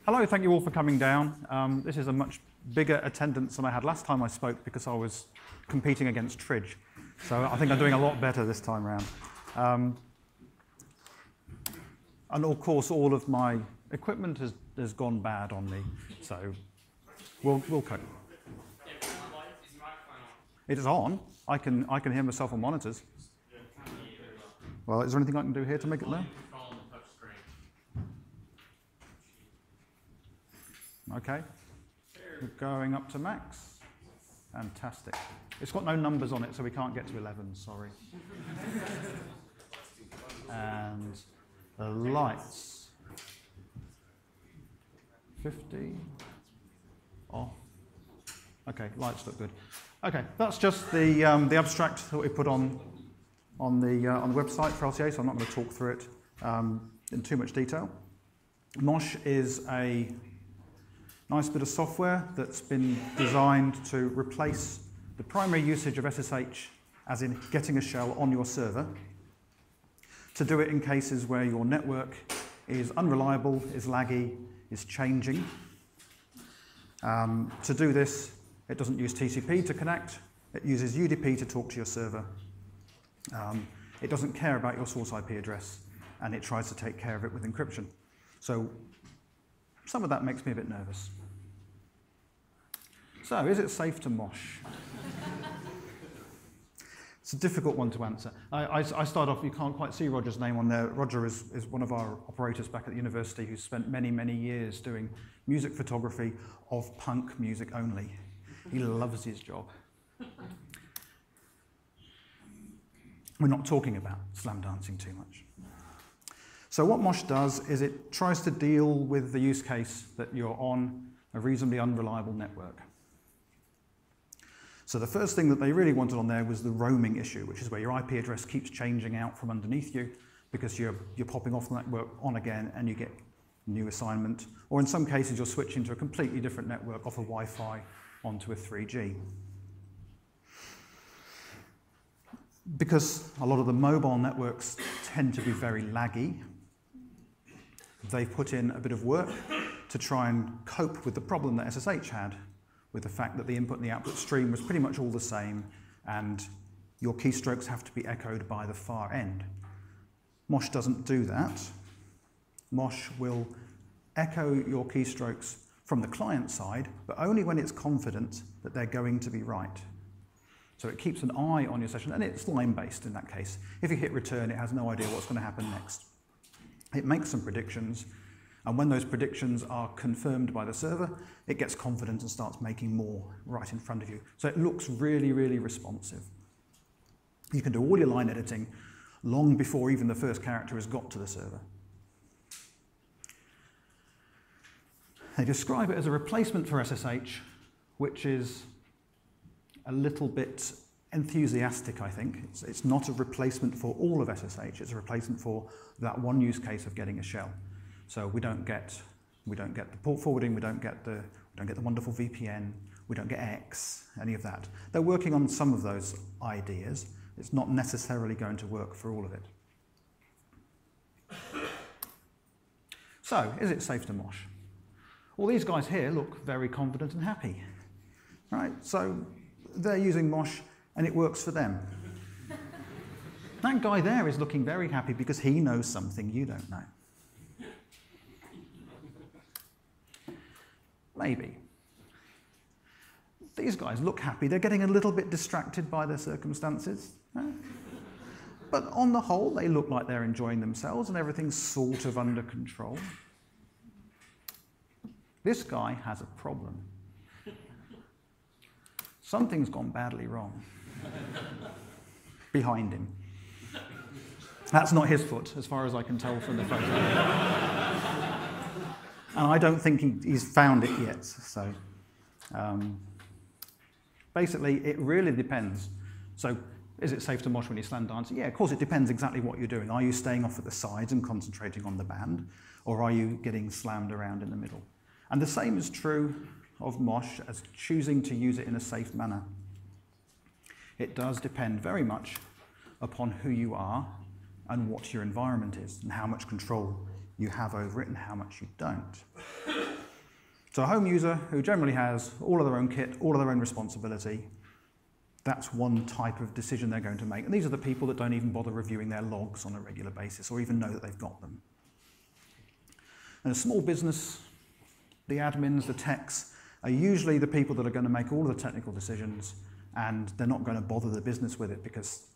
Hello, thank you all for coming down. This is a much bigger attendance than I had last time I spoke because I was competing against Tridge. So I think I'm doing a lot better this time around. And of course, all of my equipment has gone bad on me, so we'll cope. It is on. I can hear myself on monitors. Well, is there anything I can do here to make it loud? Okay, we're going up to max. Fantastic. It's got no numbers on it, so we can't get to 11, sorry. And the lights. 50 off. Okay, lights look good. Okay, that's just the abstract that we put on the website for LCA, so I'm not going to talk through it in too much detail. Mosh is a nice bit of software that's been designed to replace the primary usage of SSH, as in getting a shell on your server, to do it in cases where your network is unreliable, is laggy, is changing. To do this, it doesn't use TCP to connect, it uses UDP to talk to your server. It doesn't care about your source IP address, and it tries to take care of it with encryption. So some of that makes me a bit nervous. So, is it safe to mosh? It's a difficult one to answer. I start off, you can't quite see Roger's name on there. Roger is one of our operators back at the university who's spent many, many years doing music photography of punk music only. He loves his job. We're not talking about slam dancing too much. So what Mosh does is it tries to deal with the use case that you're on a reasonably unreliable network. So the first thing that they really wanted on there was the roaming issue, which is where your IP address keeps changing out from underneath you because you're popping off the network on again and you get new assignment. Or in some cases, you're switching to a completely different network off a Wi-Fi onto a 3G. Because a lot of the mobile networks tend to be very laggy, they've put in a bit of work to try and cope with the problem that SSH had, with the fact that the input and the output stream was pretty much all the same, and your keystrokes have to be echoed by the far end. Mosh doesn't do that. Mosh will echo your keystrokes from the client side, but only when it's confident that they're going to be right. So it keeps an eye on your session, and it's line-based in that case. If you hit return, it has no idea what's going to happen next. It makes some predictions, and when those predictions are confirmed by the server, it gets confident and starts making more right in front of you. So it looks really, really responsive. You can do all your line editing long before even the first character has got to the server. They describe it as a replacement for SSH, which is a little bit enthusiastic, I think. It's not a replacement for all of SSH, it's a replacement for that one use case of getting a shell. So we don't get the port forwarding, we don't get the wonderful VPN, we don't get X, any of that. They're working on some of those ideas. It's not necessarily going to work for all of it. So, is it safe to mosh? Well, these guys here look very confident and happy, right? So they're using Mosh and it works for them. That guy there is looking very happy because he knows something you don't know. Maybe. These guys look happy. They're getting a little bit distracted by their circumstances. Right? But on the whole, they look like they're enjoying themselves and everything's sort of under control. This guy has a problem. Something's gone badly wrong. Behind him. That's not his foot, as far as I can tell from the photo. And I don't think he's found it yet. So basically, it really depends. So is it safe to mosh when you slam dance? Yeah, of course, it depends exactly what you're doing. Are you staying off at the sides and concentrating on the band? Or are you getting slammed around in the middle? And the same is true of Mosh as choosing to use it in a safe manner. It does depend very much upon who you are and what your environment is and how much control you have over it and how much you don't. So a home user who generally has all of their own kit, all of their own responsibility, that's one type of decision they're going to make. And these are the people that don't even bother reviewing their logs on a regular basis or even know that they've got them. And a small business, the admins, the techs, are usually the people that are going to make all of the technical decisions, and they're not going to bother the business with it because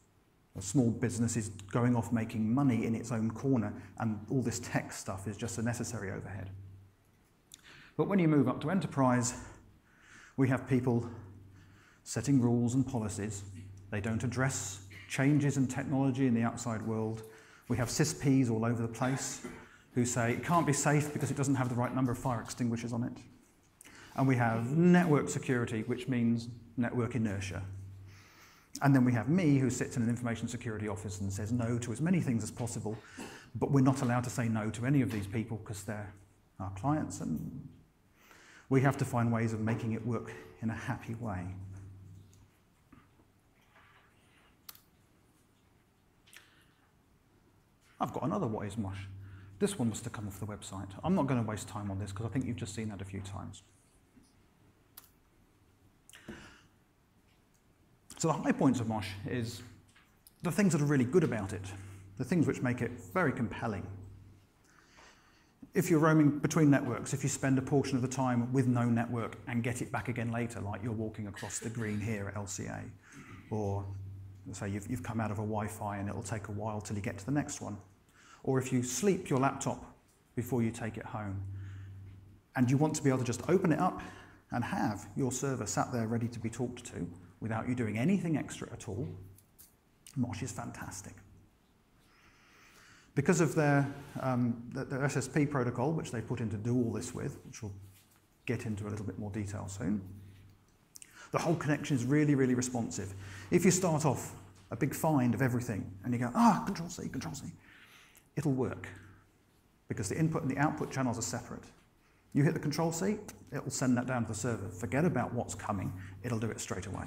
a small business is going off making money in its own corner, and all this tech stuff is just a necessary overhead. But when you move up to enterprise, we have people setting rules and policies. They don't address changes in technology in the outside world. We have CISPs all over the place who say it can't be safe because it doesn't have the right number of fire extinguishers on it. And we have network security, which means network inertia. And then we have me, who sits in an information security office and says no to as many things as possible, but we're not allowed to say no to any of these people because they're our clients, and we have to find ways of making it work in a happy way. I've got another what is Mosh. This one must have come off the website. I'm not going to waste time on this because I think you've just seen that a few times. So the high points of Mosh is the things that are really good about it, the things which make it very compelling. If you're roaming between networks, if you spend a portion of the time with no network and get it back again later, like you're walking across the green here at LCA, or say you've come out of a Wi-Fi and it'll take a while till you get to the next one, or if you sleep your laptop before you take it home, and you want to be able to just open it up and have your server sat there ready to be talked to without you doing anything extra at all, Mosh is fantastic. Because of their SSP protocol, which they put in to do all this with, which we'll get into a little bit more detail soon, the whole connection is really, really responsive. If you start off a big find of everything and you go, Control-C, Control-C, it'll work because the input and the output channels are separate. You hit the Control-C, it'll send that down to the server. Forget about what's coming, it'll do it straight away.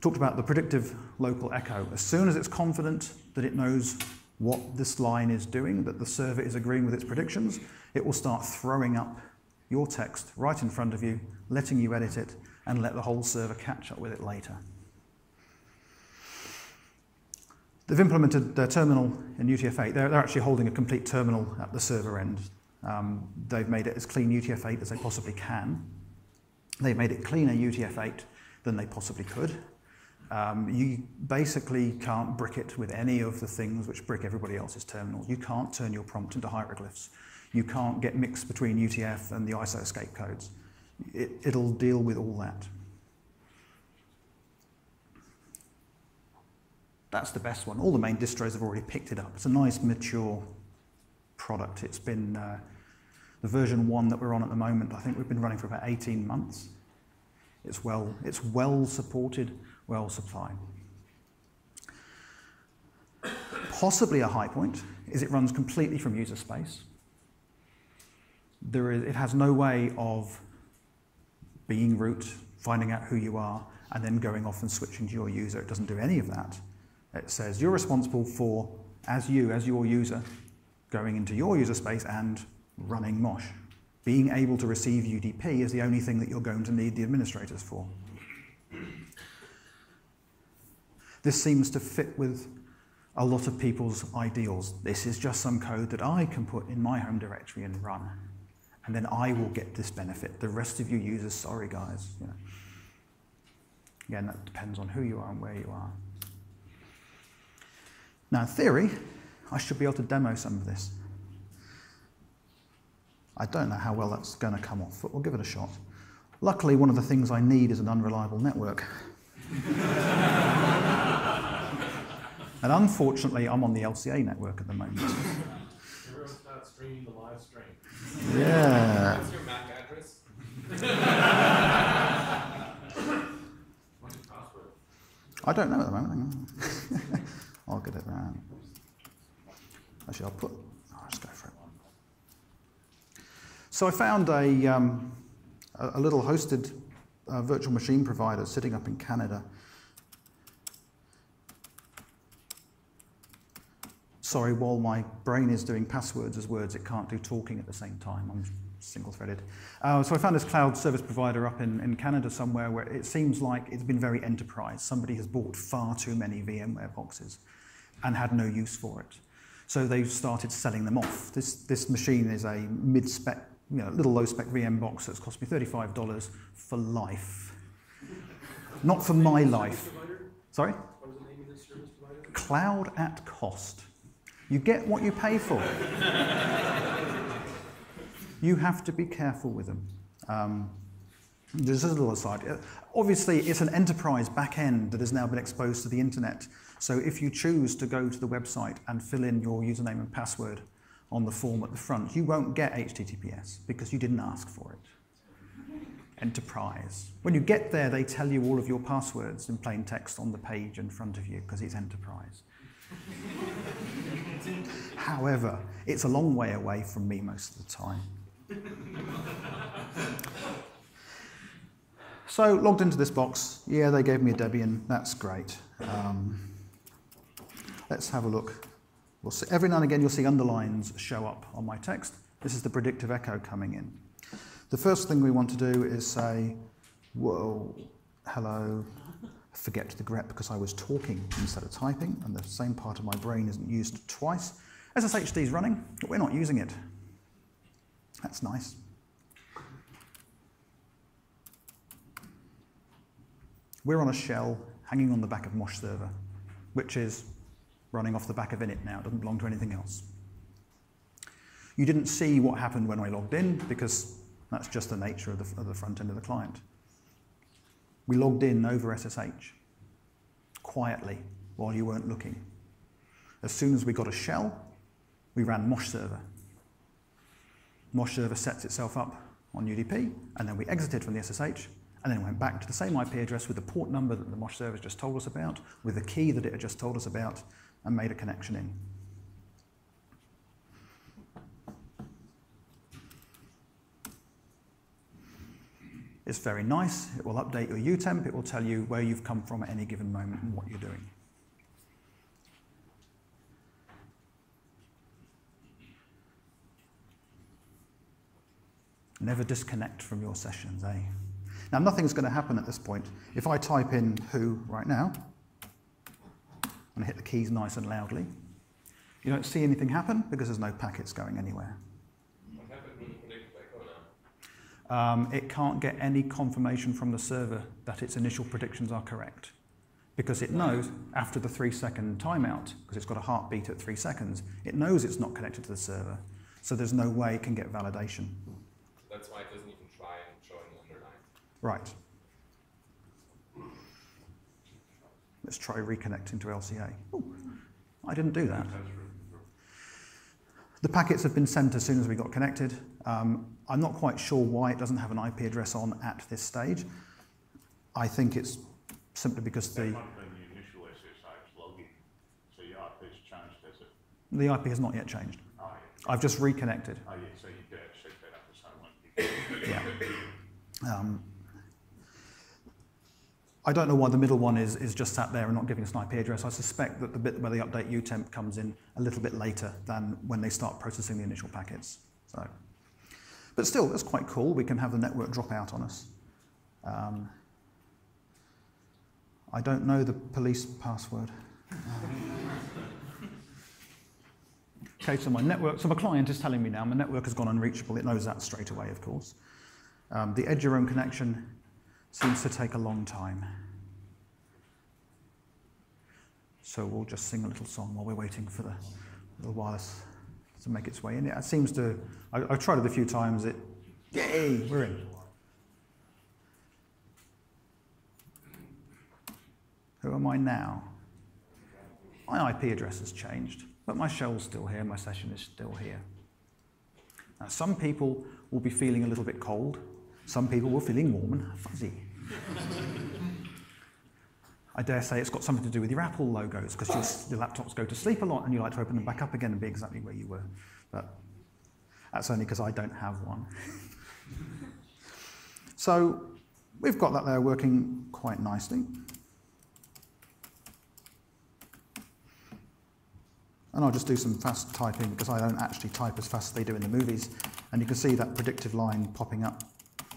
Talked about the predictive local echo. As soon as it's confident that it knows what this line is doing, that the server is agreeing with its predictions, it will start throwing up your text right in front of you, letting you edit it, and let the whole server catch up with it later. They've implemented their terminal in UTF-8. They're actually holding a complete terminal at the server end. They've made it as clean UTF-8 as they possibly can. They've made it cleaner UTF-8 than they possibly could. You basically can't brick it with any of the things which brick everybody else's terminal. You can't turn your prompt into hieroglyphs. You can't get mixed between UTF and the ISO escape codes. It'll deal with all that. That's the best one. All the main distros have already picked it up. It's a nice, mature product. It's been the version 1 that we're on at the moment. I think we've been running for about 18 months. It's well supported, well supplied. Possibly a high point is it runs completely from user space. It has no way of being root, finding out who you are, and then going off and switching to your user. It doesn't do any of that. It says you're responsible for, as your user, going into your user space and running Mosh. Being able to receive UDP is the only thing that you're going to need the administrators for. This seems to fit with a lot of people's ideals. This is just some code that I can put in my home directory and run, and then I will get this benefit. The rest of you users, sorry guys. You know. Again, that depends on who you are and where you are. Now, in theory, I should be able to demo some of this. I don't know how well that's going to come off, but we'll give it a shot. Luckily, one of the things I need is an unreliable network. And unfortunately, I'm on the LCA network at the moment. Everyone start streaming the live stream. Yeah. What's your MAC address? What's your password? I don't know at the moment. Hang on. I'll get it around. Actually, I'll just go for it. So I found a little hosted virtual machine provider sitting up in Canada. Sorry, while my brain is doing passwords as words, it can't do talking at the same time. I'm single-threaded. So I found this cloud service provider up in Canada somewhere where it seems like it's been very enterprise. Somebody has bought far too many VMware boxes and had no use for it. So they've started selling them off. This machine is a mid-spec, little low-spec VM box that's cost me $35 for life. Not for my life. Sorry? What was the name of this service provider? Cloud at cost. You get what you pay for. You have to be careful with them. There's a little aside. Obviously, it's an enterprise back-end that has now been exposed to the internet. So if you choose to go to the website and fill in your username and password on the form at the front, you won't get HTTPS because you didn't ask for it. Enterprise. When you get there, they tell you all of your passwords in plain text on the page in front of you because it's enterprise. However, it's a long way away from me most of the time. So, logged into this box. Yeah, they gave me a Debian. That's great. Let's have a look. We'll see. Every now and again, you'll see underlines show up on my text. This is the predictive echo coming in. The first thing we want to do is say, whoa, hello. Forget the grep because I was talking instead of typing, and the same part of my brain isn't used twice. SSHD is running, but we're not using it. That's nice. We're on a shell hanging on the back of Mosh server, which is running off the back of init now. It doesn't belong to anything else. You didn't see what happened when I logged in because that's just the nature of the front end of the client. We logged in over SSH, quietly, while you weren't looking. As soon as we got a shell, we ran Mosh server. Mosh server sets itself up on UDP, and then we exited from the SSH, and then went back to the same IP address with the port number that the Mosh server just told us about, with the key that it had just told us about, and made a connection in. It's very nice. It will update your utemp. It will tell you where you've come from at any given moment and what you're doing. Never disconnect from your sessions, eh? Now, nothing's going to happen at this point. If I type in who right now, and hit the keys nice and loudly, you don't see anything happen because there's no packets going anywhere. What happened when you connect back on now? It can't get any confirmation from the server that its initial predictions are correct because it knows after the 3-second timeout, because it's got a heartbeat at 3 seconds, it knows it's not connected to the server, so there's no way it can get validation. That's why it doesn't even try and show an underline. Right. Let's try reconnecting to LCA. Ooh, I didn't do that. The packets have been sent as soon as we got connected. I'm not quite sure why it doesn't have an IP address on at this stage. I think it's simply because That might have been the initial SSH login. So your IP's changed, has it? the IP has not yet changed. Oh, yeah. I've just reconnected. Oh, yeah, so you could actually set that up the same one. Yeah. I don't know why the middle one is just sat there and not giving us an IP address. I suspect that the bit where the update utemp comes in a little bit later than when they start processing the initial packets. So, but still, that's quite cool. We can have the network drop out on us. I don't know the police password. Okay, so my client is telling me now my network has gone unreachable. It knows that straight away, of course. The edge your own connection seems to take a long time. So we'll just sing a little song while we're waiting for the wireless to make its way in. It seems to, I've tried it a few times, yay, we're in. Who am I now? My IP address has changed, but my shell's still here, my session is still here. Now, some people will be feeling a little bit cold. Some people were feeling warm and fuzzy. I dare say it's got something to do with your Apple logos, because your laptops go to sleep a lot and you like to open them back up again and be exactly where you were. But that's only because I don't have one. So we've got that there working quite nicely. And I'll just do some fast typing because I don't actually type as fast as they do in the movies. And you can see that predictive line popping up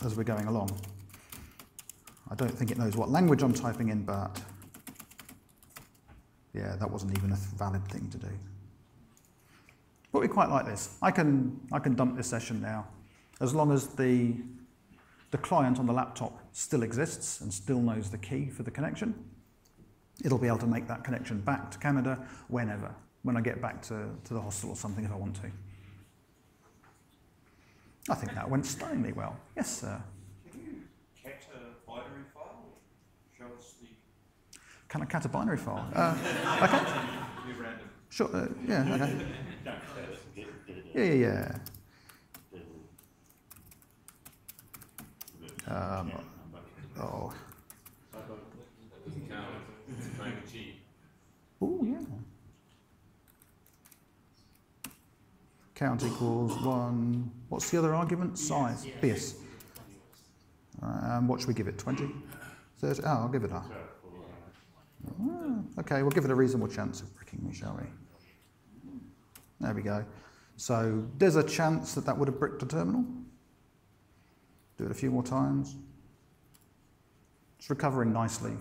as we're going along. I don't think it knows what language I'm typing in, but yeah, that wasn't even a valid thing to do. But we quite like this. I can dump this session now, as long as the client on the laptop still exists and still knows the key for the connection. It'll be able to make that connection back to Canada whenever, when I get back to the hostel or something if I want to. I think that went stunningly well. Yes, sir. Can you cat a binary file? Show us the... Can I cat a binary file? Okay. Be random. Sure, yeah, okay. Don't cat it. Yeah. Oh. That doesn't count. It's trying to cheat. Oh, yeah. Count equals 1. What's the other argument? Size. Bias. What should we give it? 20? 30? Oh, I'll give it a... Okay, we'll give it a reasonable chance of bricking me, shall we? There we go. So there's a chance that that would have bricked a terminal. Do it a few more times. It's recovering nicely.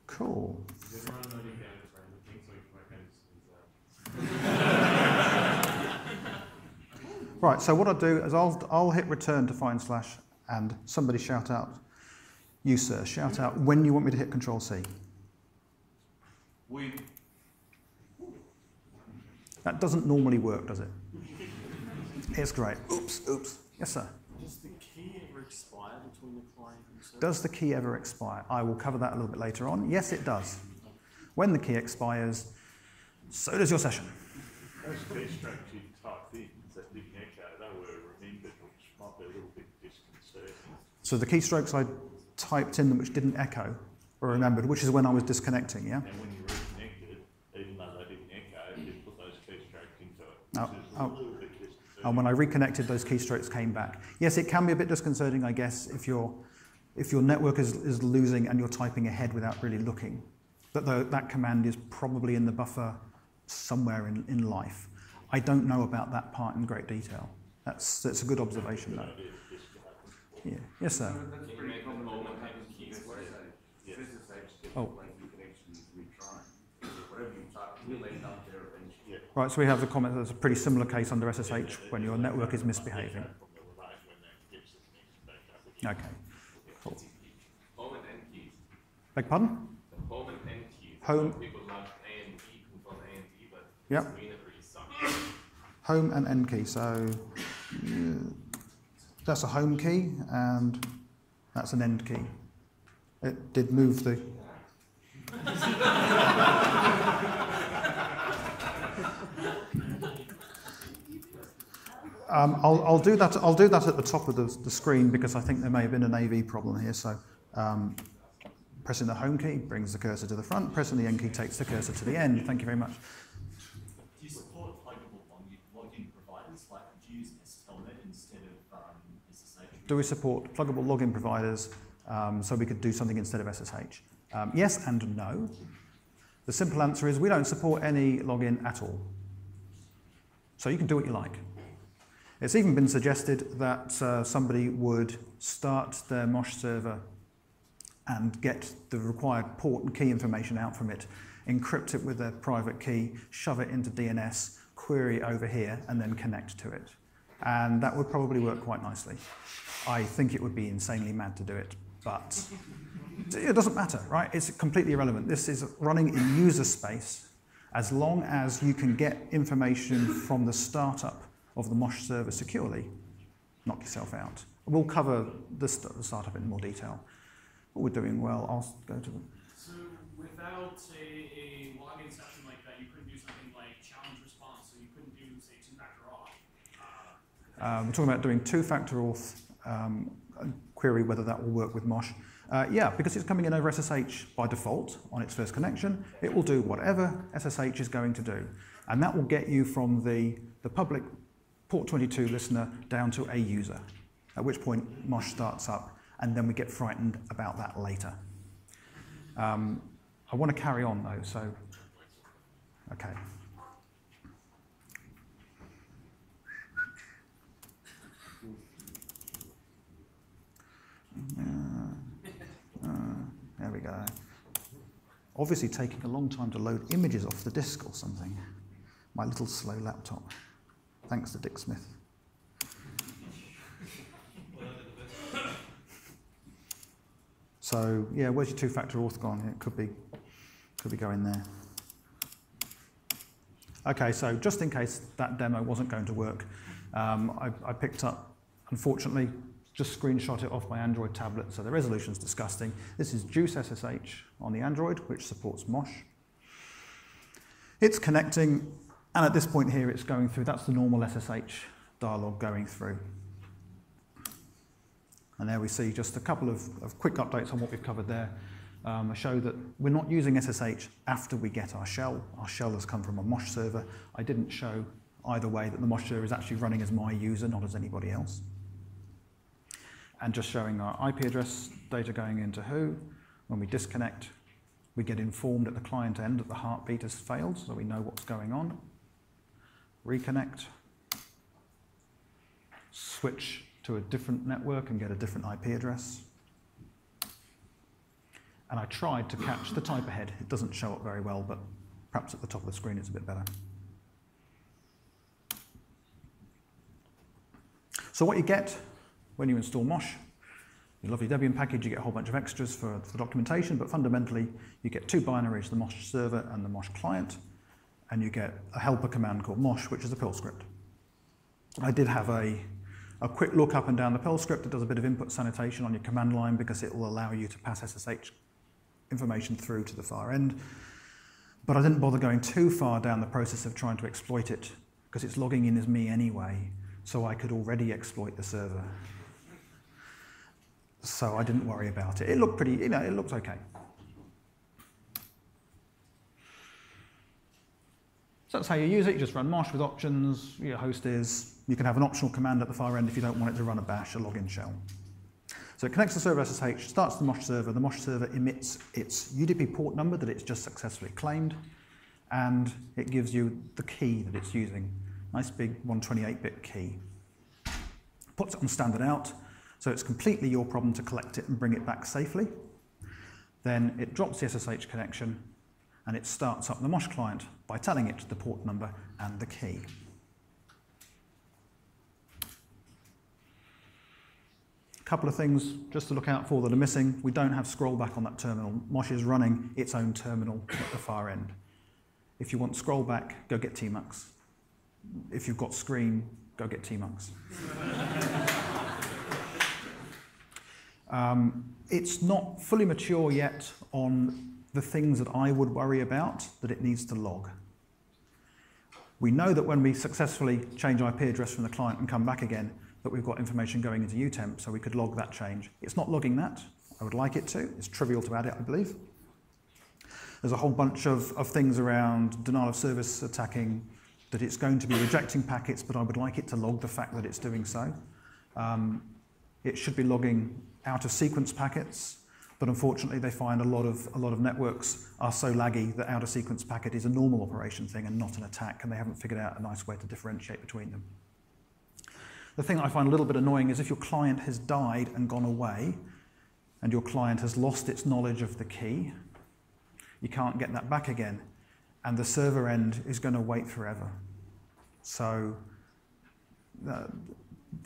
Cool. Does everyone know you can just random things so you can use that? Right, so what I'll do is I'll hit return to / and somebody shout out, you sir, shout out when you want me to hit Control-C. We... That doesn't normally work, does it? It's great. Oops. Yes, sir. Does the key ever expire between the client and the server? Does the key ever expire? I will cover that a little bit later on. Yes, it does. When the key expires, so does your session. Those keystrokes you typed in that didn't echo, they were remembered, which might be a little bit disconcerting. So the keystrokes I typed in which didn't echo were remembered, which is when I was disconnecting, yeah? And when you reconnected, even though they didn't echo, you put those keystrokes into it. Oh, Which is a little bit disconcerting. And when I reconnected, those keystrokes came back. Yes, it can be a bit disconcerting, I guess, if your network is losing and you're typing ahead without really looking. But that command is probably in the buffer somewhere in life. I don't know about that part in great detail. That's a good observation, though. Yeah. Yes, sir. Can you make the home and have keys for it? Oh. Whatever you type, we'll end up there eventually. Right, so we have the comment that's a pretty similar case under SSH when your network is misbehaving. Okay, cool. Home and end keys. Beg pardon? The home and end keys. Home. People love A and B, control A and B, but Yep. between it really sucks. Home and end key. So that's a home key and that's an end key. It did move the... I'll do that. I'll do that at the top of the screen because I think there may have been an AV problem here. So pressing the home key brings the cursor to the front. Pressing the end key takes the cursor to the end. Thank you very much. Do you support pluggable login providers? Like, do you use Telnet instead of SSH? Do we support pluggable login providers so we could do something instead of SSH? Yes and no. The simple answer is we don't support any login at all. So you can do what you like. It's even been suggested that somebody would start their Mosh server and get the required port and key information out from it, encrypt it with their private key, shove it into DNS, query over here, and then connect to it. And that would probably work quite nicely. I think it would be insanely mad to do it, but it doesn't matter, right? It's completely irrelevant. This is running in user space. As long as you can get information from the startup of the Mosh server securely, knock yourself out. We'll cover the startup in more detail. But we're doing well. I'll go to them. So without a login session like that, you couldn't do something like challenge response, so you couldn't do, say, two-factor auth. We're talking about doing two-factor auth, query whether that will work with Mosh. Yeah, because it's coming in over SSH by default on its first connection. It will do whatever SSH is going to do. And that will get you from the public port 22 listener down to a user, at which point Mosh starts up, and then we get frightened about that later. I want to carry on, though, so Okay. There we go. Obviously taking a long time to load images off the disk or something. My little slow laptop. Thanks to Dick Smith. So yeah, where's your two-factor auth gone? It could be going there. Okay, so just in case that demo wasn't going to work, I picked up, unfortunately, just screenshot it off my Android tablet, so the resolution's disgusting. This is Juice SSH on the Android, which supports Mosh. It's connecting, and at this point here, it's going through. That's the normal SSH dialog going through. And there we see just a couple of quick updates on what we've covered there. I show that we're not using SSH after we get our shell. Our shell has come from a Mosh server. I didn't show either way that the Mosh server is actually running as my user, not as anybody else. And just showing our IP address data going into who. When we disconnect, we get informed at the client end that the heartbeat has failed, so we know what's going on. Reconnect. Switch to a different network and get a different IP address. And I tried to catch the type ahead. It doesn't show up very well, but perhaps at the top of the screen it's a bit better. So what you get when you install Mosh, your lovely Debian package, you get a whole bunch of extras for documentation, but fundamentally you get two binaries, the Mosh server and the Mosh client, and you get a helper command called Mosh, which is a Perl script. I did have a quick look up and down the Perl script. It does a bit of input sanitation on your command line because it will allow you to pass SSH information through to the far end. But I didn't bother going too far down the process of trying to exploit it because it's logging in as me anyway, so I could already exploit the server. So I didn't worry about it. It looked pretty, it looked okay. So that's how you use it. You just run Mosh with options, your host is. You can have an optional command at the far end if you don't want it to run a bash, a login shell. So it connects to server SSH, starts the Mosh server emits its UDP port number that it's just successfully claimed, and it gives you the key that it's using. Nice big 128-bit key. Puts it on standard out, so it's completely your problem to collect it and bring it back safely. Then it drops the SSH connection, and it starts up the Mosh client by telling it the port number and the key. Couple of things just to look out for that are missing. We don't have scroll back on that terminal. Mosh is running its own terminal at the far end. If you want scroll back, go get tmux. If you've got screen, go get tmux. It's not fully mature yet on the things that I would worry about that it needs to log. We know that when we successfully change IP address from the client and come back again, that we've got information going into utemp, so we could log that change. It's not logging that. I would like it to. It's trivial to add it, I believe. There's a whole bunch of things around denial of service attacking, that it's going to be rejecting packets, but I would like it to log the fact that it's doing so. It should be logging out of sequence packets, but unfortunately they find a lot of networks are so laggy that out of sequence packet is a normal operation thing and not an attack, and they haven't figured out a nice way to differentiate between them. The thing I find a little bit annoying is if your client has died and gone away, and your client has lost its knowledge of the key, you can't get that back again, and the server end is going to wait forever. So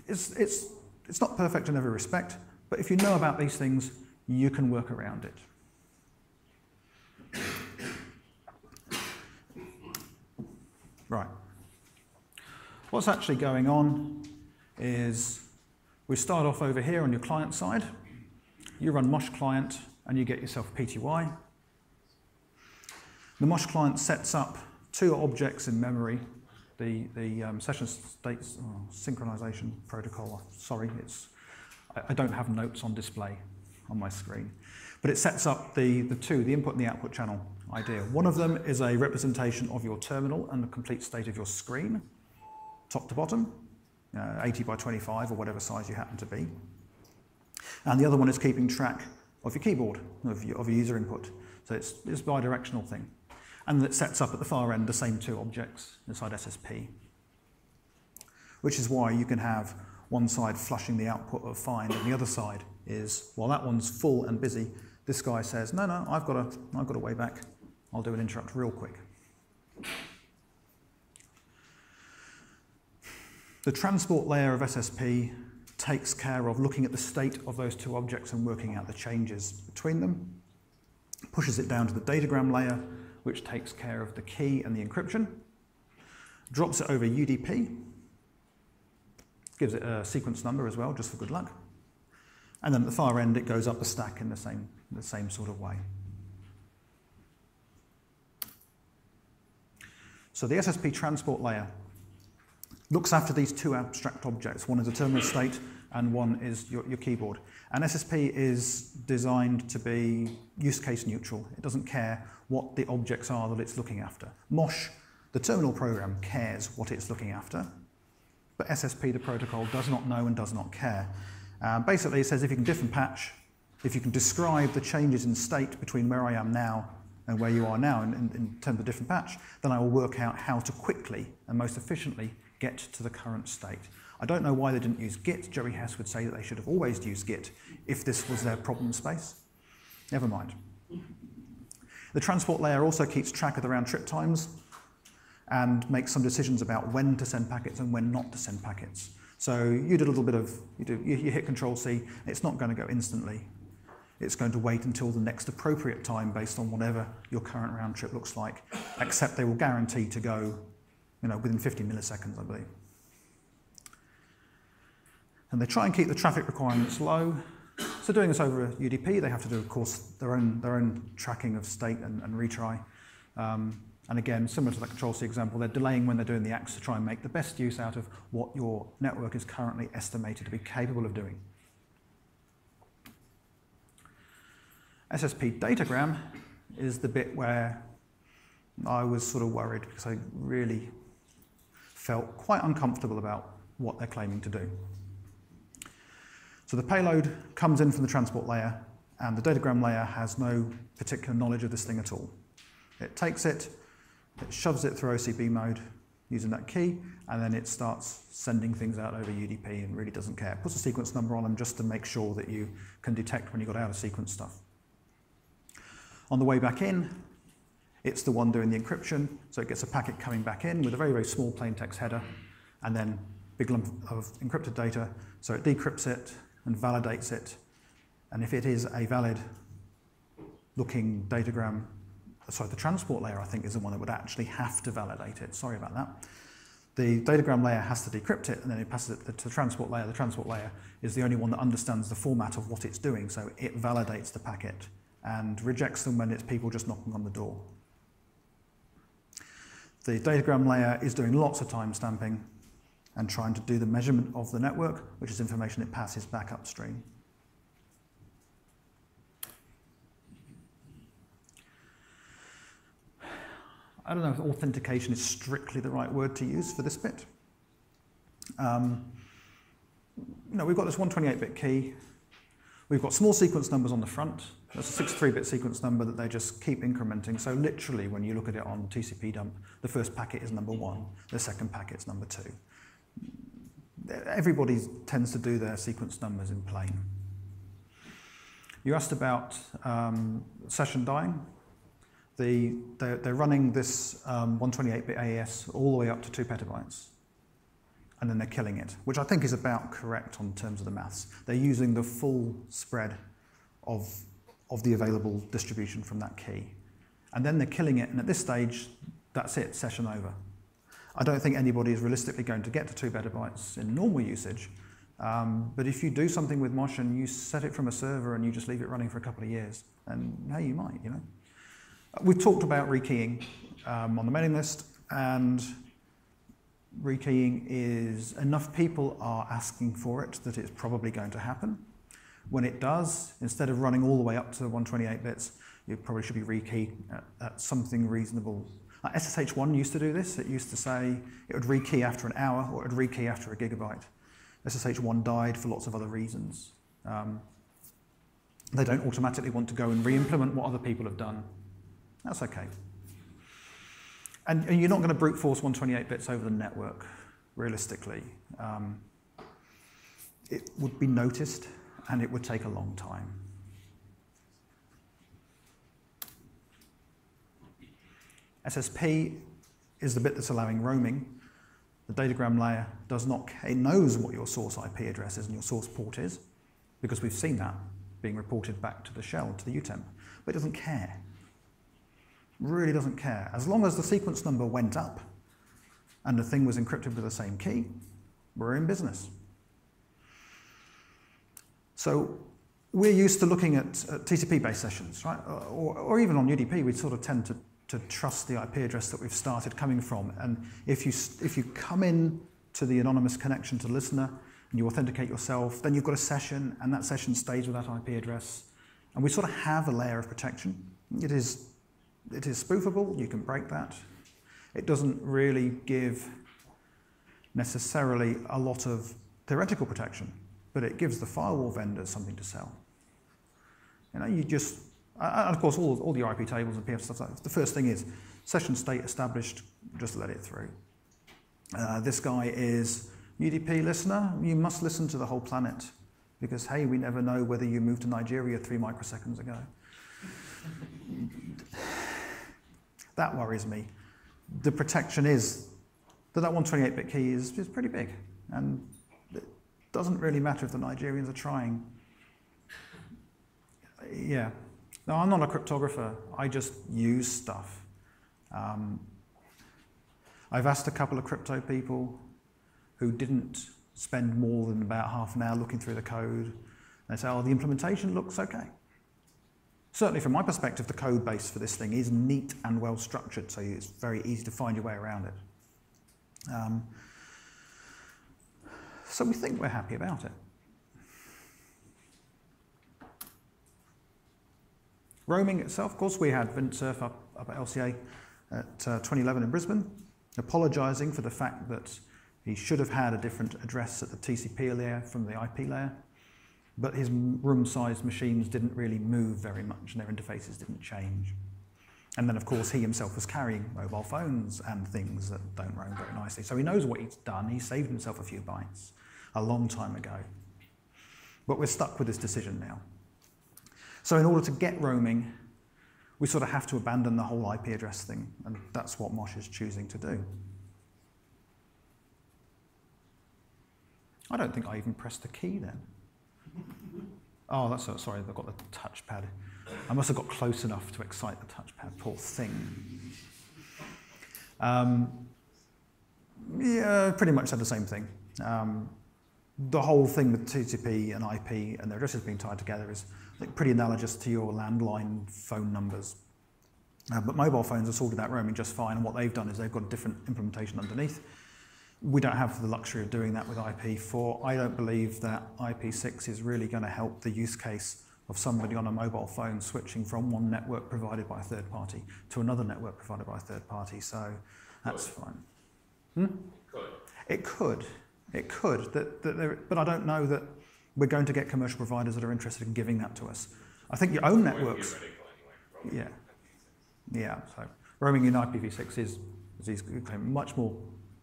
it's not perfect in every respect, but if you know about these things, you can work around it. Right. What's actually going on is we start off over here on your client side. You run Mosh client and you get yourself PTY. The Mosh client sets up two objects in memory. The session state synchronization protocol. Sorry, I don't have notes on display on my screen, but it sets up the input and the output channel idea. One of them is a representation of your terminal and the complete state of your screen, top to bottom. 80 by 25 or whatever size you happen to be. And the other one is keeping track of your keyboard, of your user input. So it's a bi-directional thing. And it sets up at the far end the same two objects inside SSP, which is why you can have one side flushing the output of find, and the other side is, while that one's full and busy, this guy says, no, I've got a way back. I'll do an interrupt real quick. The transport layer of SSP takes care of looking at the state of those two objects and working out the changes between them, pushes it down to the datagram layer, which takes care of the key and the encryption, drops it over UDP, gives it a sequence number as well, just for good luck, and then at the far end it goes up the stack in the same sort of way. So the SSP transport layer looks after these two abstract objects. One is a terminal state and one is your keyboard. And SSP is designed to be use case neutral. It doesn't care what the objects are that it's looking after. Mosh, the terminal program, cares what it's looking after, but SSP, the protocol, does not know and does not care. Basically, it says if you can diff and patch, if you can describe the changes in state between where I am now and where you are now in terms of diff and patch, then I will work out how to quickly and most efficiently get to the current state. I don't know why they didn't use Git. Jerry Hess would say that they should have always used Git if this was their problem space. Never mind. The transport layer also keeps track of the round trip times and makes some decisions about when to send packets and when not to send packets. So you did a little bit of, you hit Control-C, it's not going to go instantly. It's going to wait until the next appropriate time based on whatever your current round trip looks like, except they will guarantee to go within 50 milliseconds, I believe. And they try and keep the traffic requirements low. So doing this over UDP, they have to do, of course, their own tracking of state and retry. And again, similar to the Control-C example, they're delaying when they're doing the acts to try and make the best use out of what your network is currently estimated to be capable of doing. SSP datagram is the bit where I was sort of worried because I really felt quite uncomfortable about what they're claiming to do. So the payload comes in from the transport layer, and the datagram layer has no particular knowledge of this thing at all. It takes it, it shoves it through OCB mode using that key, and then it starts sending things out over UDP and really doesn't care. It puts a sequence number on them just to make sure that you can detect when you got out of sequence stuff. On the way back in, it's the one doing the encryption, so it gets a packet coming back in with a very, very small plain text header, and then big lump of encrypted data, so it decrypts it and validates it. And if it is a valid looking datagram, sorry, the transport layer, I think, is the one that would actually have to validate it. Sorry about that. The datagram layer has to decrypt it, and then it passes it to the transport layer. The transport layer is the only one that understands the format of what it's doing, so it validates the packet and rejects them when it's people just knocking on the door. The datagram layer is doing lots of time stamping and trying to do the measurement of the network, which is information it passes back upstream. I don't know if authentication is strictly the right word to use for this bit. We've got this 128-bit key. We've got small sequence numbers on the front. That's a 63-bit sequence number that they just keep incrementing. So literally, when you look at it on TCP dump, the first packet is number 1, the second packet is number 2. Everybody tends to do their sequence numbers in plain. You asked about session dying. They're running this 128-bit AES all the way up to 2 petabytes. And then they're killing it, which I think is about correct on terms of the maths. They're using the full spread of the available distribution from that key. And then they're killing it, and at this stage, that's it, session over. I don't think anybody is realistically going to get to 2 petabytes in normal usage, but if you do something with Mosh and you set it from a server and you just leave it running for a couple of years, then hey, you might, We've talked about rekeying on the mailing list, and rekeying is, enough people are asking for it that it's probably going to happen. When it does, instead of running all the way up to 128 bits, you probably should be rekeyed at something reasonable. SSH1 used to do this. It used to say it would rekey after an hour or it would rekey after a gigabyte. SSH1 died for lots of other reasons. They don't automatically want to go and re-implement what other people have done. That's okay. And you're not going to brute force 128 bits over the network, realistically. It would be noticed, and it would take a long time. SSP is the bit that's allowing roaming. The datagram layer does not, it knows what your source IP address is and your source port is, because we've seen that being reported back to the shell, to the UTEM, but it doesn't care. Really doesn't care. As long as the sequence number went up and the thing was encrypted with the same key, we're in business. So we're used to looking at TCP-based sessions, right? Or even on UDP, we sort of tend to trust the IP address that we've started coming from. And if you come in to the anonymous connection to the listener and you authenticate yourself, then you've got a session, and that session stays with that IP address. And we sort of have a layer of protection. It is spoofable, you can break that. It doesn't really give necessarily a lot of theoretical protection, but it gives the firewall vendors something to sell. You know, you just, and of course all the IP tables and PF stuff, the first thing is session state established, just let it through. This guy is UDP listener, you must listen to the whole planet, because hey, we never know whether you moved to Nigeria 3 microseconds ago. That worries me. The protection is that 128-bit key is pretty big, and it doesn't really matter if the Nigerians are trying. Yeah. No, I'm not a cryptographer. I just use stuff. I've asked a couple of crypto people who didn't spend more than about half an hour looking through the code. They say, oh, the implementation looks okay. Certainly from my perspective, the code base for this thing is neat and well structured, so it's very easy to find your way around it. So we think we're happy about it. Roaming itself, of course, we had Vintsurf up at LCA at 2011 in Brisbane, apologising for the fact that he should have had a different address at the TCP layer from the IP layer, but his room-sized machines didn't really move very much and their interfaces didn't change. And then, of course, he himself was carrying mobile phones and things that don't roam very nicely. So he knows what he's done. He saved himself a few bytes a long time ago. But we're stuck with this decision now. So in order to get roaming, we sort of have to abandon the whole IP address thing, and that's what Mosh is choosing to do. I don't think I even pressed the key then. Oh, that's sorry, I've got the touchpad. I must have got close enough to excite the touchpad, poor thing. Yeah, pretty much said the same thing. The whole thing with TCP and IP and their addresses being tied together is, I think, pretty analogous to your landline phone numbers. But mobile phones are sorted out roaming just fine, and what they've done is they've got a different implementation underneath. We don't have the luxury of doing that with IP4. I don't believe that IP6 is really going to help the use case of somebody on a mobile phone switching from one network provided by a third party to another network provided by a third party, so that's fine. It could. It could, but I don't know that we're going to get commercial providers that are interested in giving that to us. I think your own networks. Yeah. Yeah. So roaming in IPv6 is much more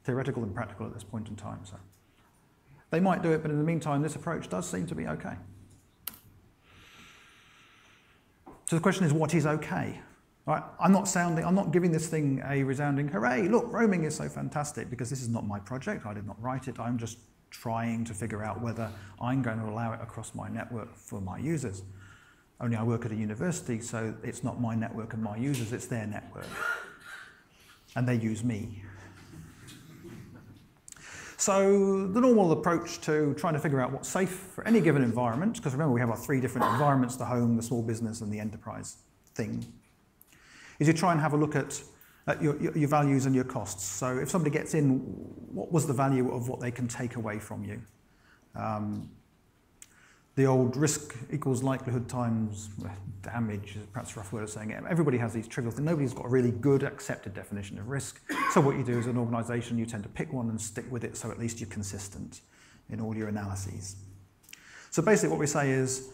theoretical than practical at this point in time. So they might do it, but in the meantime, this approach does seem to be okay. So the question is, what is okay? Right? I'm not giving this thing a resounding hooray, look, roaming is so fantastic, because this is not my project, I did not write it, I'm just trying to figure out whether I'm going to allow it across my network for my users. Only I work at a university, so it's not my network and my users, it's their network. And they use me. So the normal approach to trying to figure out what's safe for any given environment, because remember we have our 3 different environments, the home, the small business, and the enterprise thing, is you try and have a look at your values and your costs. So if somebody gets in, what was the value of what they can take away from you? The old risk equals likelihood times damage is perhaps a rough way of saying it. Everybody has these trivial things. Nobody's got a really good accepted definition of risk. So what you do as an organisation, you tend to pick one and stick with it, so at least you're consistent in all your analyses. So basically what we say is,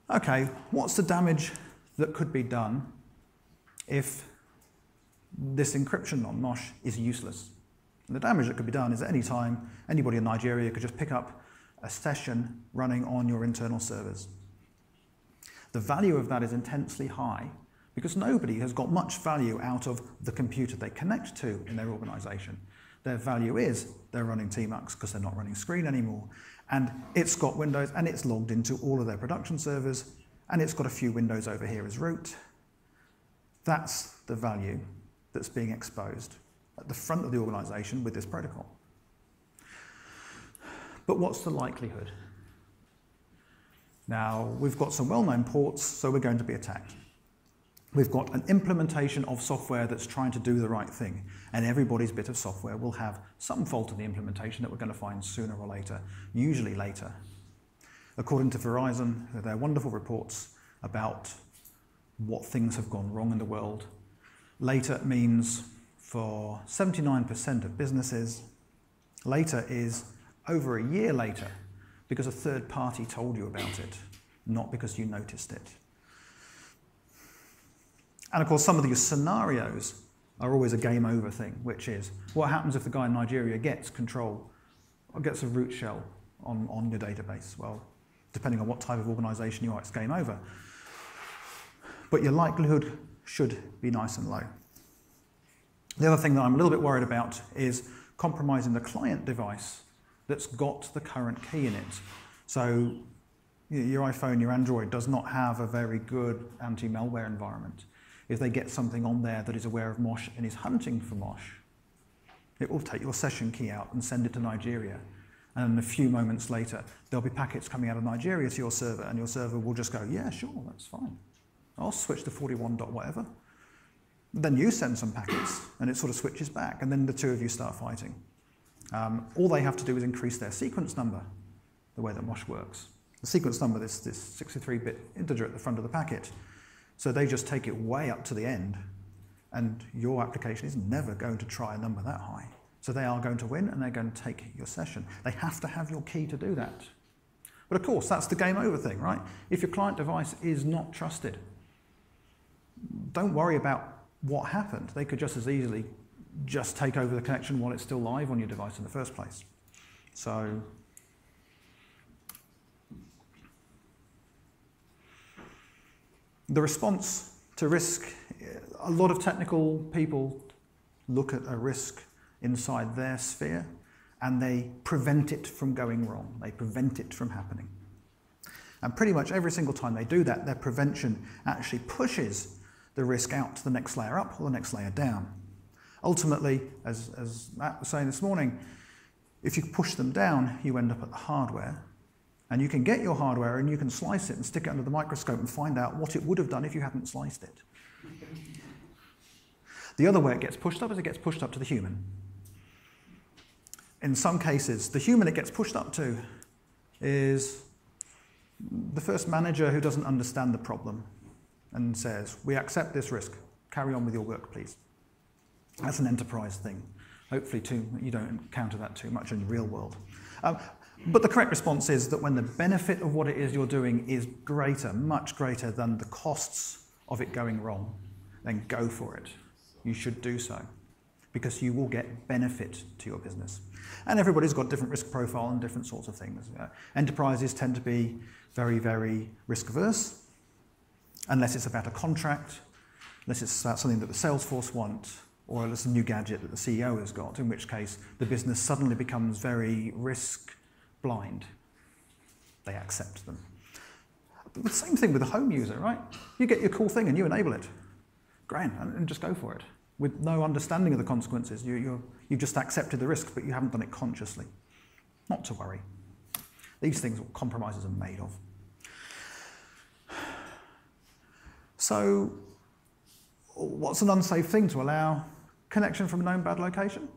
okay, what's the damage that could be done if this encryption on Mosh is useless. And the damage that could be done is at any time, anybody in Nigeria could just pick up a session running on your internal servers. The value of that is intensely high because nobody has got much value out of the computer they connect to in their organization. Their value is they're running tmux because they're not running screen anymore. And it's got Windows and it's logged into all of their production servers and it's got a few windows over here as root. That's the value that's being exposed at the front of the organization with this protocol. But what's the likelihood? Now, we've got some well-known ports, so we're going to be attacked. We've got an implementation of software that's trying to do the right thing, and everybody's bit of software will have some fault in the implementation that we're going to find sooner or later, usually later. According to Verizon, their wonderful reports about what things have gone wrong in the world, later means for 79% of businesses, later is over a year later because a third party told you about it, not because you noticed it. And of course, some of these scenarios are always a game over thing, which is what happens if the guy in Nigeria gets control or gets a root shell on your database? Well, depending on what type of organization you are, it's game over. But your likelihood should be nice and low. The other thing that I'm a little bit worried about is compromising the client device that's got the current key in it. So your iPhone, your Android does not have a very good anti-malware environment. If they get something on there that is aware of Mosh and is hunting for Mosh, it will take your session key out and send it to Nigeria. And a few moments later, there'll be packets coming out of Nigeria to your server, and your server will just go, yeah, sure, that's fine. I'll switch to 41 dot whatever. Then you send some packets, and it sort of switches back, and then the two of you start fighting. All they have to do is increase their sequence number, the way that Mosh works. The sequence number is this 63-bit integer at the front of the packet. So they just take it way up to the end, and your application is never going to try a number that high. So they are going to win, and they're going to take your session. They have to have your key to do that. But of course, that's the game over thing, right? If your client device is not trusted, don't worry about what happened. They could just as easily just take over the connection while it's still live on your device in the first place. So the response to risk, a lot of technical people look at a risk inside their sphere and they prevent it from going wrong. They prevent it from happening. And pretty much every single time they do that, their prevention actually pushes the risk out to the next layer up or the next layer down. Ultimately, as Matt was saying this morning, if you push them down, you end up at the hardware. And you can get your hardware and you can slice it and stick it under the microscope and find out what it would have done if you hadn't sliced it. The other way it gets pushed up is it gets pushed up to the human. In some cases, the human it gets pushed up to is the first manager who doesn't understand the problem and says, we accept this risk, carry on with your work, please. That's an enterprise thing. Hopefully, you don't encounter that too much in the real world. But the correct response is that when the benefit of what it is you're doing is greater, much greater than the costs of it going wrong, then go for it. You should do so, because you will get benefit to your business. And everybody's got different risk profile and different sorts of things. Enterprises tend to be very, very risk averse, unless it's about a contract, unless it's about something that the sales force want, or it's a new gadget that the CEO has got, in which case the business suddenly becomes very risk blind. They accept them. But the same thing with the home user, right? You get your cool thing and you enable it. Great, and just go for it. With no understanding of the consequences. You've just accepted the risk, but you haven't done it consciously. Not to worry. These things compromises are made of. So, what's an unsafe thing to allow connection from a known bad location?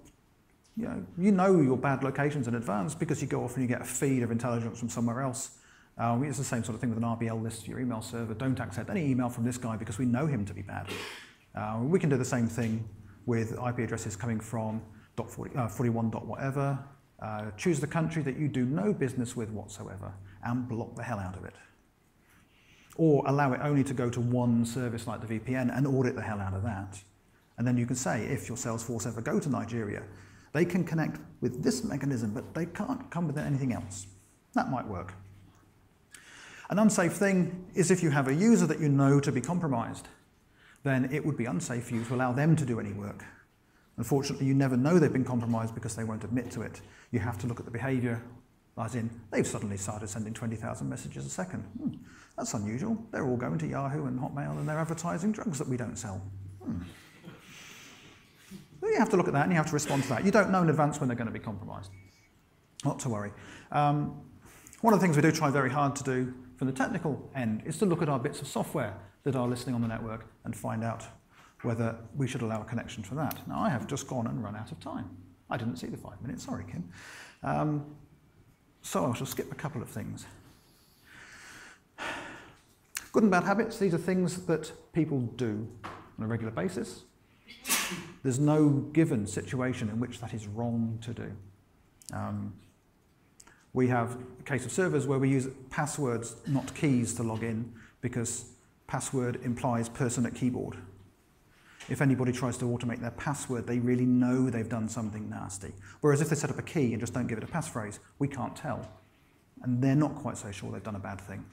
You know your bad locations in advance because you go off and you get a feed of intelligence from somewhere else. It's the same sort of thing with an RBL list to your email server. Don't accept any email from this guy because we know him to be bad. We can do the same thing with IP addresses coming from 41 dot whatever. Choose the country that you do no business with whatsoever and block the hell out of it. Or allow it only to go to one service like the VPN and audit the hell out of that. And then you can say, if your Salesforce ever go to Nigeria, they can connect with this mechanism, but they can't come with anything else. That might work. An unsafe thing is if you have a user that you know to be compromised, then it would be unsafe for you to allow them to do any work. Unfortunately, you never know they've been compromised because they won't admit to it. You have to look at the behavior, as in, they've suddenly started sending 20,000 messages a second. That's unusual. They're all going to Yahoo and Hotmail and they're advertising drugs that we don't sell. You have to look at that and you have to respond to that. You don't know in advance when they're going to be compromised. Not to worry. One of the things we do try very hard to do from the technical end is to look at our bits of software that are listening on the network and find out whether we should allow a connection for that. Now, I have just gone and run out of time. I didn't see the 5 minutes, sorry, Kim. So I shall skip a couple of things. Good and bad habits, these are things that people do on a regular basis. There's no given situation in which that is wrong to do. We have a case of servers where we use passwords, not keys, to log in because password implies person at keyboard. If anybody tries to automate their password, they really know they've done something nasty. Whereas if they set up a key and just don't give it a passphrase, we can't tell. And they're not quite so sure they've done a bad thing.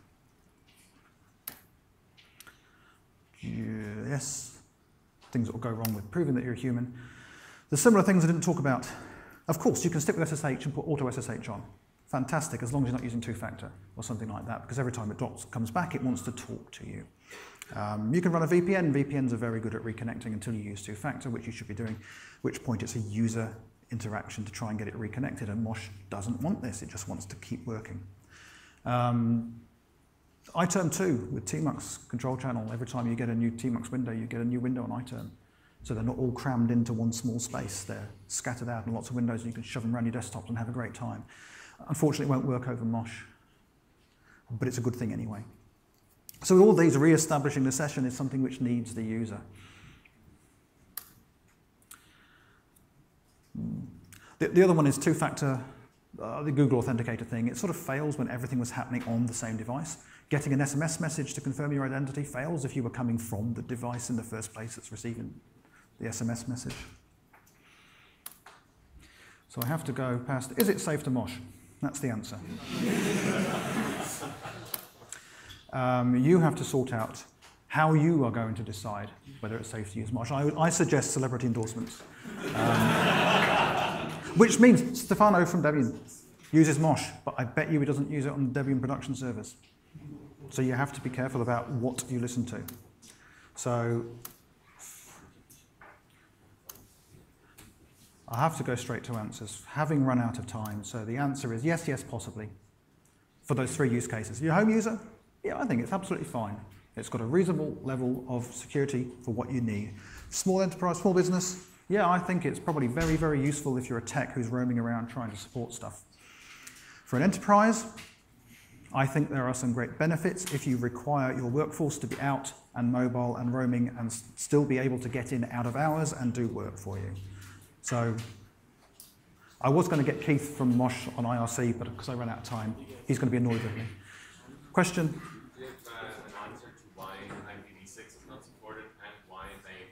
Yes, things that will go wrong with proving that you're a human. The similar things I didn't talk about. Of course, you can stick with SSH and put auto SSH on. Fantastic, as long as you're not using two-factor or something like that, because every time it comes back, it wants to talk to you. You can run a VPN. VPNs are very good at reconnecting until you use two-factor, which you should be doing, at which point it's a user interaction to try and get it reconnected, and Mosh doesn't want this, it just wants to keep working. iTerm 2 with tmux control channel. Every time you get a new tmux window, you get a new window on iTerm. So they're not all crammed into one small space. They're scattered out in lots of windows, and you can shove them around your desktops and have a great time. Unfortunately, it won't work over Mosh, but it's a good thing anyway. So with all these, re-establishing the session is something which needs the user. The other one is two-factor, the Google Authenticator thing. It sort of fails when everything was happening on the same device. Getting an SMS message to confirm your identity fails if you were coming from the device in the first place that's receiving the SMS message. So I have to go past, is it safe to Mosh? That's the answer. You have to sort out how you are going to decide whether it's safe to use Mosh. I suggest celebrity endorsements. Which means Stefano from Debian uses Mosh, but I bet you he doesn't use it on Debian production servers. So you have to be careful about what you listen to. So I have to go straight to answers, having run out of time. So the answer is yes, yes, possibly, for those 3 use cases. Your home user? Yeah, I think it's absolutely fine. It's got a reasonable level of security for what you need. Small enterprise, small business? Yeah, I think it's probably very, very useful if you're a tech who's roaming around trying to support stuff. For an enterprise, I think there are some great benefits if you require your workforce to be out and mobile and roaming and still be able to get in out of hours and do work for you. So I was going to get Keith from Mosh on IRC, but because I ran out of time, he's going to be annoyed with me. Question? Do you have an answer to why IPv6 is not supported and why they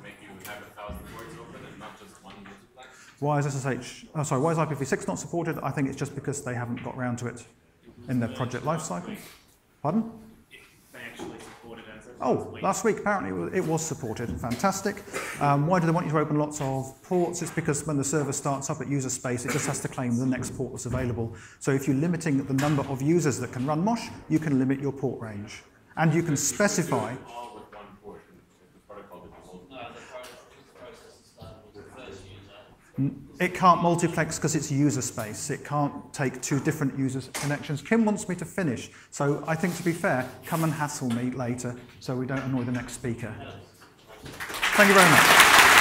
make you have 1,000 ports open and not just one multiplex? Why is SSH? Oh, sorry, why is IPv6 not supported? I think it's just because they haven't got round to it in their project lifecycle. Pardon? They actually supported it. Oh, last week apparently it was supported. Fantastic. Why do they want you to open lots of ports? It's because when the server starts up at user space, it just has to claim the next port that's available. So if you're limiting the number of users that can run Mosh, you can limit your port range. And you can specify. All with one port in the protocol that you hold. No, the process is done with the first user. It can't multiplex because it's user space. It can't take 2 different user connections. Kim wants me to finish, so I think to be fair, come and hassle me later so we don't annoy the next speaker. Thank you very much.